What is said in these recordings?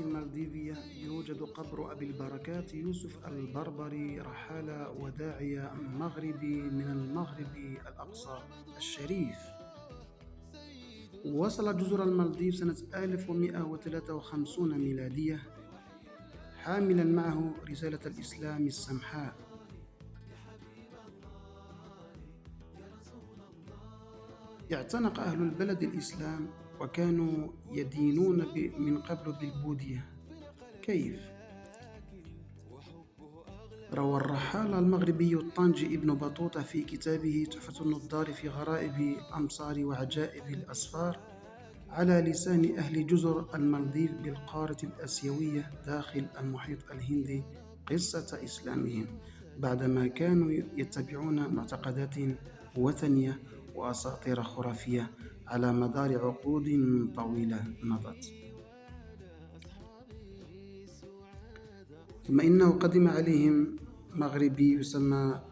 المالديفية يوجد قبر أبي البركات يوسف البربري، رحالة وداعية مغربي من المغرب الأقصى الشريف. وصل جزر المالديف سنة 1153 ميلادية حاملا معه رسالة الإسلام السمحاء. اعتنق أهل البلد الإسلام وكانوا يدينون من قبل بالبوذية. كيف؟ روى الرحالة المغربي الطنجي ابن بطوطة في كتابه تحفة النظار في غرائب أمصار وعجائب الأسفار على لسان أهل جزر المالديف بالقارة الآسيوية داخل المحيط الهندي قصة إسلامهم بعدما كانوا يتبعون معتقدات وثنية وأساطير خرافية على مدار عقود طويلة مضت. ثم إنه قدم عليهم مغربي يسمى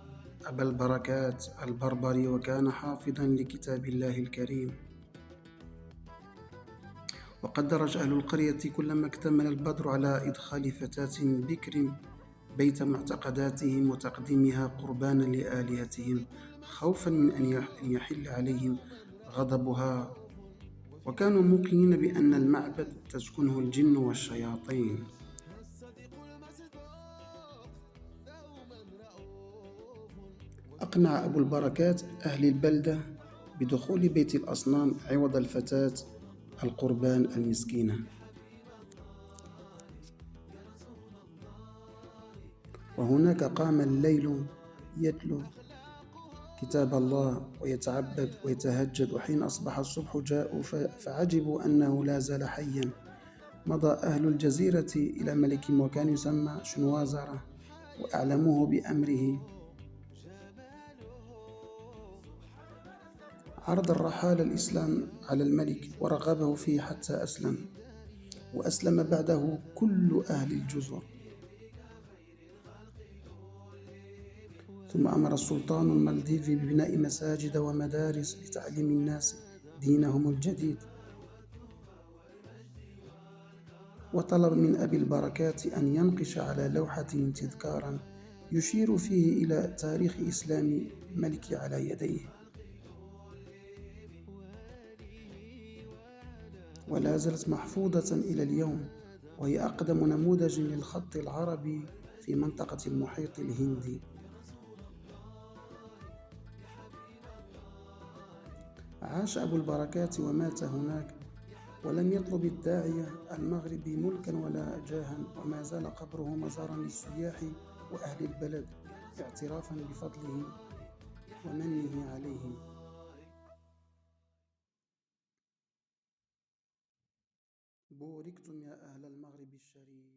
أبا البركات البربري، وكان حافظا لكتاب الله الكريم. وقد درج أهل القرية كلما اكتمل البدر على إدخال فتاة بكر بيت معتقداتهم وتقديمها قربانا لآلهتهم خوفا من أن يحل عليهم غضبها، وكانوا موقنين بأن المعبد تسكنه الجن والشياطين. أقنع أبو البركات أهل البلدة بدخول بيت الأصنام عوض الفتاة القربان المسكينة. وهناك قام الليل يتلو كتاب الله ويتعبد ويتهجد، وحين أصبح الصبح جاءوا فعجبوا أنه لا زال حيا. مضى أهل الجزيرة إلى ملك وكان يسمى شنوازرة وأعلموه بأمره. عرض الرحال الإسلام على الملك ورغبه فيه حتى أسلم، وأسلم بعده كل أهل الجزر. ثم أمر السلطان المالديفي ببناء مساجد ومدارس لتعليم الناس دينهم الجديد، وطلب من أبي البركات أن ينقش على لوحة تذكارا يشير فيه إلى تاريخ إسلام ملك على يديه، ولا زالت محفوظة إلى اليوم، وهي أقدم نموذج للخط العربي في منطقة المحيط الهندي. عاش أبو البركات ومات هناك، ولم يطلب الداعية المغربي ملكا ولا جاها، وما زال قبره مزارا للسياح وأهل البلد اعترافا بفضله ومنه عليهم. بوركتم يا أهل المغرب الشريف.